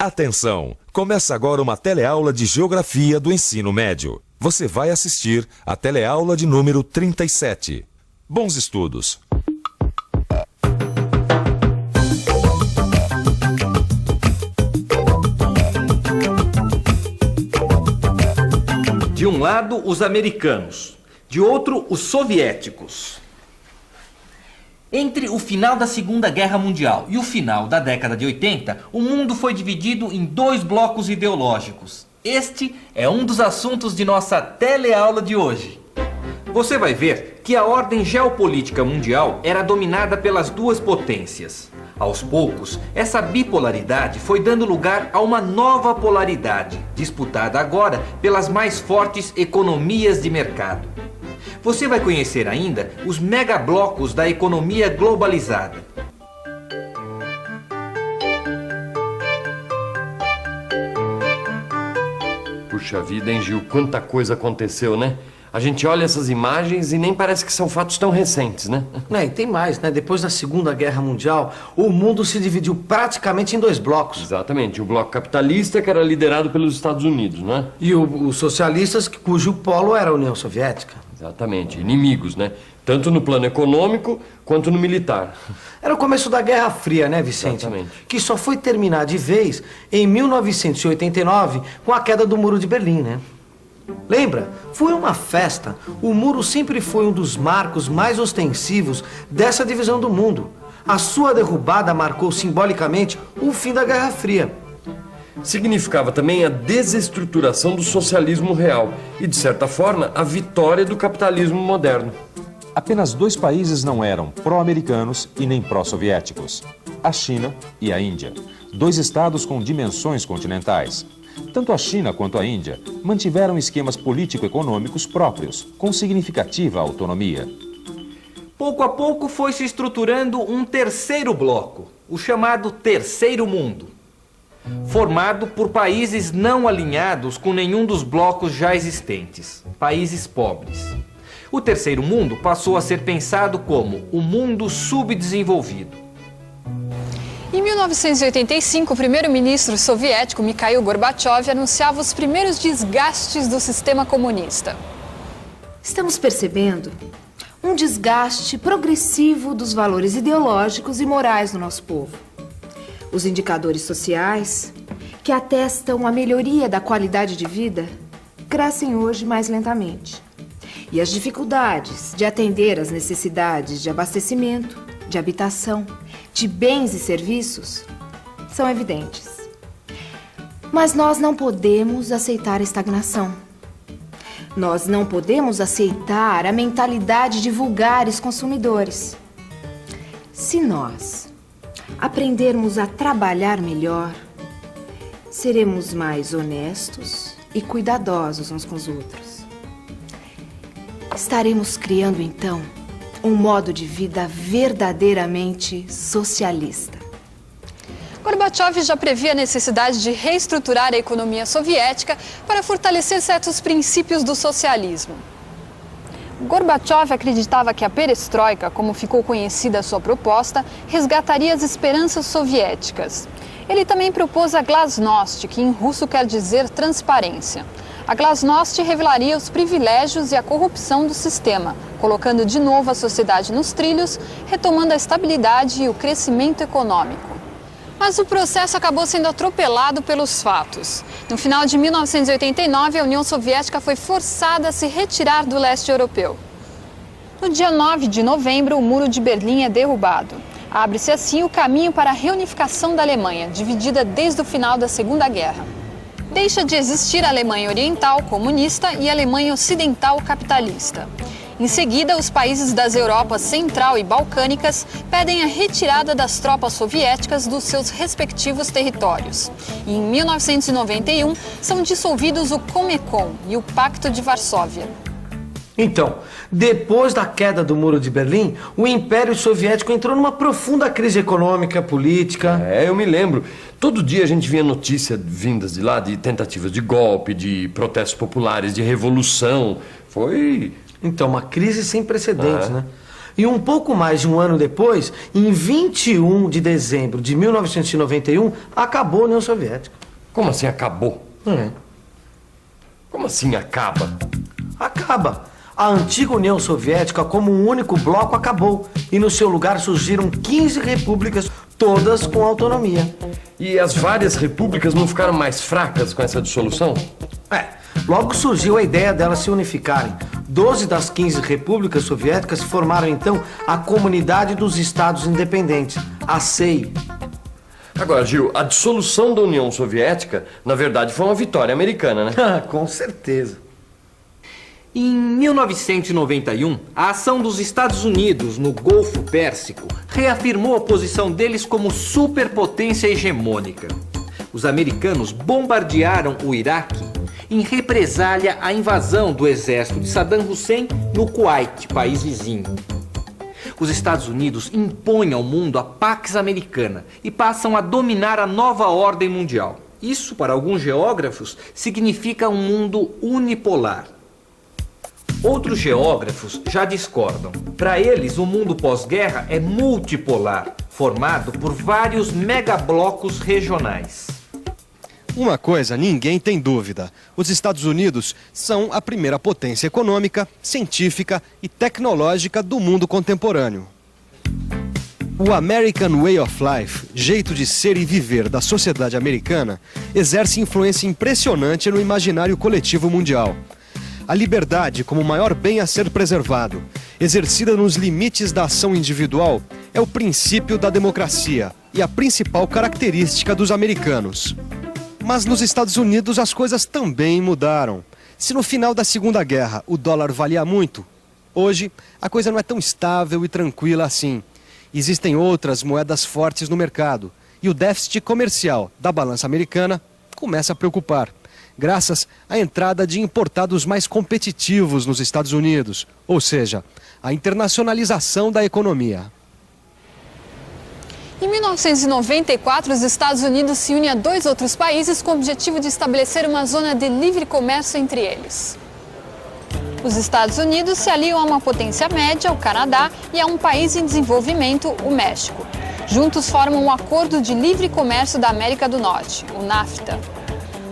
Atenção! Começa agora uma teleaula de Geografia do Ensino Médio. Você vai assistir a teleaula de número 37. Bons estudos! De um lado, os americanos, de outro, os soviéticos. Entre o final da Segunda Guerra Mundial e o final da década de 80, o mundo foi dividido em dois blocos ideológicos. Este é um dos assuntos de nossa teleaula de hoje. Você vai ver que a ordem geopolítica mundial era dominada pelas duas potências. Aos poucos, essa bipolaridade foi dando lugar a uma nova polaridade, disputada agora pelas mais fortes economias de mercado. Você vai conhecer ainda os megablocos da economia globalizada. Puxa vida, hein, Gil? Quanta coisa aconteceu, né? A gente olha essas imagens e nem parece que são fatos tão recentes, né? E tem mais, né? Depois da Segunda Guerra Mundial, o mundo se dividiu praticamente em dois blocos. Exatamente. O bloco capitalista, que era liderado pelos Estados Unidos, né? E os socialistas, cujo polo era a União Soviética. Exatamente. Inimigos, né? Tanto no plano econômico quanto no militar. Era o começo da Guerra Fria, né, Vicente? Exatamente. Que só foi terminar de vez em 1989 com a queda do Muro de Berlim, né? Lembra? Foi uma festa. O muro sempre foi um dos marcos mais ostensivos dessa divisão do mundo. A sua derrubada marcou simbolicamente o fim da Guerra Fria. Significava também a desestruturação do socialismo real e, de certa forma, a vitória do capitalismo moderno. Apenas dois países não eram pró-americanos e nem pró-soviéticos: a China e a Índia. Dois estados com dimensões continentais. Tanto a China quanto a Índia mantiveram esquemas político-econômicos próprios, com significativa autonomia. Pouco a pouco foi se estruturando um terceiro bloco, o chamado Terceiro Mundo, formado por países não alinhados com nenhum dos blocos já existentes, países pobres. O Terceiro Mundo passou a ser pensado como o mundo subdesenvolvido. Em 1985, o primeiro-ministro soviético Mikhail Gorbachev anunciava os primeiros desgastes do sistema comunista. Estamos percebendo um desgaste progressivo dos valores ideológicos e morais do nosso povo. Os indicadores sociais, que atestam a melhoria da qualidade de vida, crescem hoje mais lentamente. E as dificuldades de atender às necessidades de abastecimento, de habitação, de bens e serviços são evidentes. Mas nós não podemos aceitar a estagnação. Nós não podemos aceitar a mentalidade de vulgares consumidores. Se nós aprendermos a trabalhar melhor, seremos mais honestos e cuidadosos uns com os outros. Estaremos criando, então, um modo de vida verdadeiramente socialista. Gorbachev já previa a necessidade de reestruturar a economia soviética para fortalecer certos princípios do socialismo. Gorbachev acreditava que a perestroika, como ficou conhecida a sua proposta, resgataria as esperanças soviéticas. Ele também propôs a glasnost, que em russo quer dizer transparência. A glasnost revelaria os privilégios e a corrupção do sistema, colocando de novo a sociedade nos trilhos, retomando a estabilidade e o crescimento econômico. Mas o processo acabou sendo atropelado pelos fatos. No final de 1989, a União Soviética foi forçada a se retirar do leste europeu. No dia 9 de novembro, o Muro de Berlim é derrubado. Abre-se assim o caminho para a reunificação da Alemanha, dividida desde o final da Segunda Guerra. Deixa de existir a Alemanha Oriental comunista e a Alemanha Ocidental capitalista. Em seguida, os países das Europas Central e Balcânicas pedem a retirada das tropas soviéticas dos seus respectivos territórios. E em 1991, são dissolvidos o Comecon e o Pacto de Varsóvia. Então, depois da queda do Muro de Berlim, o Império Soviético entrou numa profunda crise econômica, política. Eu me lembro. Todo dia a gente via notícias vindas de lá, de tentativas de golpe, de protestos populares, de revolução. Foi... Então, uma crise sem precedentes, né? E um pouco mais de um ano depois, em 21 de dezembro de 1991, acabou a União Soviética. Como assim acabou? Como assim acaba? Acaba. A antiga União Soviética, como um único bloco, acabou. E no seu lugar surgiram 15 repúblicas, todas com autonomia. E as várias repúblicas não ficaram mais fracas com essa dissolução? Logo surgiu a ideia delas se unificarem. 12 das 15 repúblicas soviéticas formaram então a Comunidade dos Estados Independentes, a CEI. Agora, Gil, a dissolução da União Soviética, na verdade, foi uma vitória americana, né? Com certeza. Em 1991, a ação dos Estados Unidos no Golfo Pérsico reafirmou a posição deles como superpotência hegemônica. Os americanos bombardearam o Iraque em represália à invasão do exército de Saddam Hussein no Kuwait, país vizinho. Os Estados Unidos impõem ao mundo a Pax Americana e passam a dominar a nova ordem mundial. Isso, para alguns geógrafos, significa um mundo unipolar. Outros geógrafos já discordam. Para eles, o mundo pós-guerra é multipolar, formado por vários megablocos regionais. Uma coisa ninguém tem dúvida: os Estados Unidos são a primeira potência econômica, científica e tecnológica do mundo contemporâneo. O American Way of Life, jeito de ser e viver da sociedade americana, exerce influência impressionante no imaginário coletivo mundial. A liberdade, como o maior bem a ser preservado, exercida nos limites da ação individual, é o princípio da democracia e a principal característica dos americanos. Mas nos Estados Unidos as coisas também mudaram. Se no final da Segunda Guerra o dólar valia muito, hoje a coisa não é tão estável e tranquila assim. Existem outras moedas fortes no mercado e o déficit comercial da balança americana começa a preocupar, graças à entrada de importados mais competitivos nos Estados Unidos, ou seja, a internacionalização da economia. Em 1994, os Estados Unidos se unem a 2 outros países com o objetivo de estabelecer uma zona de livre comércio entre eles. Os Estados Unidos se aliam a uma potência média, o Canadá, e a um país em desenvolvimento, o México. Juntos formam um Acordo de Livre Comércio da América do Norte, o NAFTA.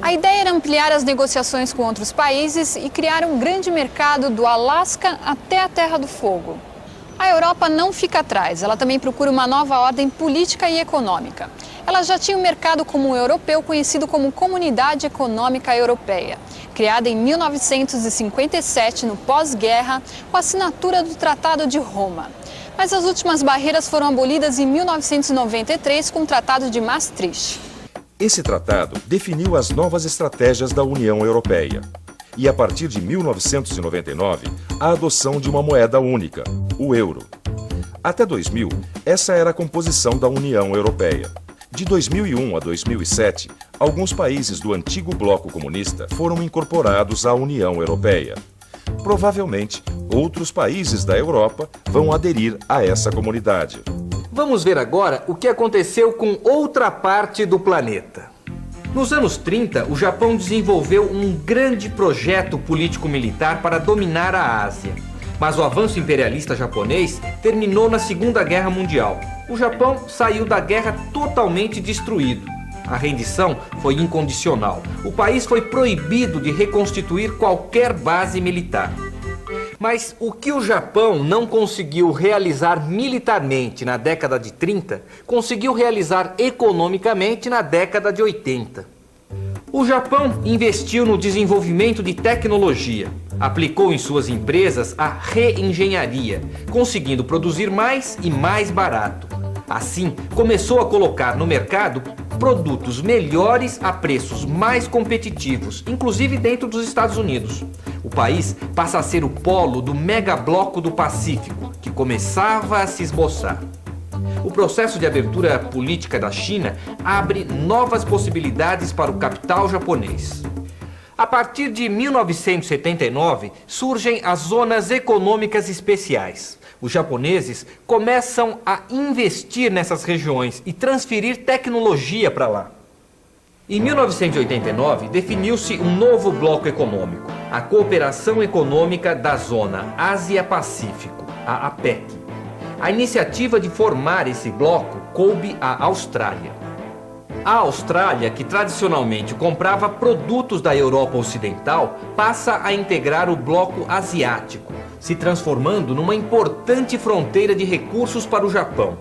A ideia era ampliar as negociações com outros países e criar um grande mercado do Alasca até a Terra do Fogo. A Europa não fica atrás, ela também procura uma nova ordem política e econômica. Ela já tinha um mercado comum europeu conhecido como Comunidade Econômica Europeia, criada em 1957, no pós-guerra, com a assinatura do Tratado de Roma. Mas as últimas barreiras foram abolidas em 1993 com o Tratado de Maastricht. Esse tratado definiu as novas estratégias da União Europeia. E a partir de 1999, a adoção de uma moeda única, o euro. Até 2000, essa era a composição da União Europeia. De 2001 a 2007, alguns países do antigo bloco comunista foram incorporados à União Europeia. Provavelmente, outros países da Europa vão aderir a essa comunidade. Vamos ver agora o que aconteceu com outra parte do planeta. Nos anos 30, o Japão desenvolveu um grande projeto político-militar para dominar a Ásia. Mas o avanço imperialista japonês terminou na Segunda Guerra Mundial. O Japão saiu da guerra totalmente destruído. A rendição foi incondicional. O país foi proibido de reconstituir qualquer base militar. Mas o que o Japão não conseguiu realizar militarmente na década de 30, conseguiu realizar economicamente na década de 80. O Japão investiu no desenvolvimento de tecnologia, aplicou em suas empresas a reengenharia, conseguindo produzir mais e mais barato. Assim, começou a colocar no mercado produtos melhores a preços mais competitivos, inclusive dentro dos Estados Unidos. O país passa a ser o polo do megabloco do Pacífico, que começava a se esboçar. O processo de abertura política da China abre novas possibilidades para o capital japonês. A partir de 1979, surgem as zonas econômicas especiais. Os japoneses começam a investir nessas regiões e transferir tecnologia para lá. Em 1989, definiu-se um novo bloco econômico, a Cooperação Econômica da Zona Ásia-Pacífico, a APEC. A iniciativa de formar esse bloco coube à Austrália. A Austrália, que tradicionalmente comprava produtos da Europa Ocidental, passa a integrar o bloco asiático, se transformando numa importante fronteira de recursos para o Japão.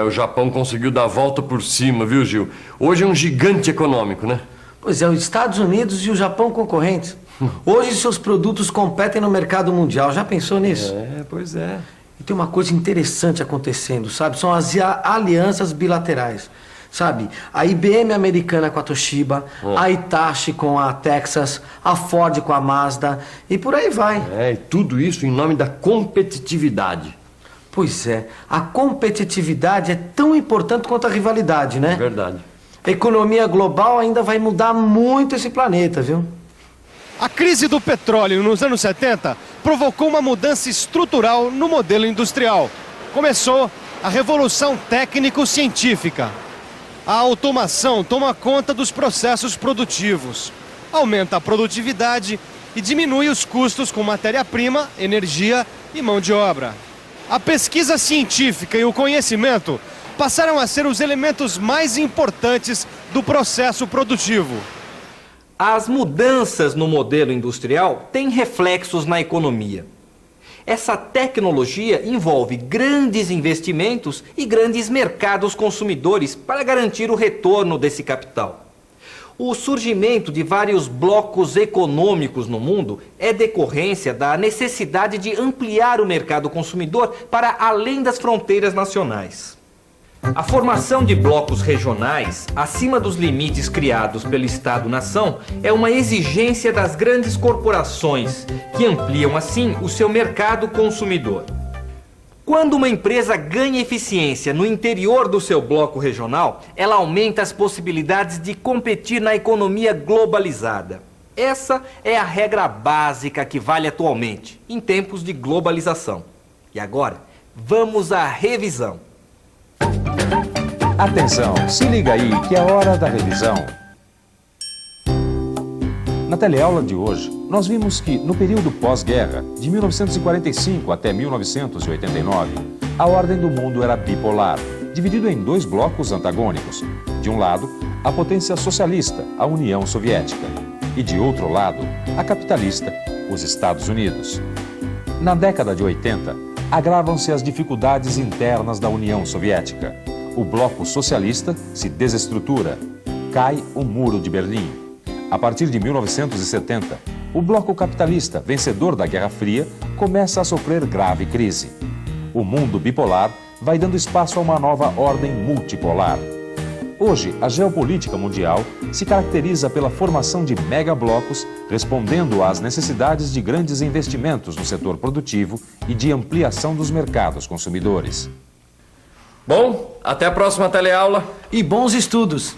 O Japão conseguiu dar a volta por cima, viu, Gil? Hoje é um gigante econômico, né? Pois é, os Estados Unidos e o Japão concorrentes. Hoje seus produtos competem no mercado mundial. Já pensou nisso? Pois é. E tem uma coisa interessante acontecendo, sabe? São as alianças bilaterais. Sabe, a IBM americana com a Toshiba, a Hitachi com a Texas, a Ford com a Mazda e por aí vai. E tudo isso em nome da competitividade. Pois é, a competitividade é tão importante quanto a rivalidade, né? Verdade. A economia global ainda vai mudar muito esse planeta, viu? A crise do petróleo nos anos 70 provocou uma mudança estrutural no modelo industrial. Começou a revolução técnico-científica. A automação toma conta dos processos produtivos, aumenta a produtividade e diminui os custos com matéria-prima, energia e mão de obra. A pesquisa científica e o conhecimento passaram a ser os elementos mais importantes do processo produtivo. As mudanças no modelo industrial têm reflexos na economia. Essa tecnologia envolve grandes investimentos e grandes mercados consumidores para garantir o retorno desse capital. O surgimento de vários blocos econômicos no mundo é decorrência da necessidade de ampliar o mercado consumidor para além das fronteiras nacionais. A formação de blocos regionais, acima dos limites criados pelo Estado-nação, é uma exigência das grandes corporações, que ampliam assim o seu mercado consumidor. Quando uma empresa ganha eficiência no interior do seu bloco regional, ela aumenta as possibilidades de competir na economia globalizada. Essa é a regra básica que vale atualmente, em tempos de globalização. E agora, vamos à revisão. Atenção, se liga aí que é hora da revisão. Na teleaula de hoje, nós vimos que no período pós-guerra, de 1945 até 1989, a ordem do mundo era bipolar, dividido em dois blocos antagônicos. De um lado, a potência socialista, a União Soviética, e de outro lado, a capitalista, os Estados Unidos. Na década de 80, agravam-se as dificuldades internas da União Soviética. O bloco socialista se desestrutura, cai o Muro de Berlim. A partir de 1970, o bloco capitalista, vencedor da Guerra Fria, começa a sofrer grave crise. O mundo bipolar vai dando espaço a uma nova ordem multipolar. Hoje, a geopolítica mundial se caracteriza pela formação de megablocos, respondendo às necessidades de grandes investimentos no setor produtivo e de ampliação dos mercados consumidores. Bom, até a próxima teleaula. E bons estudos!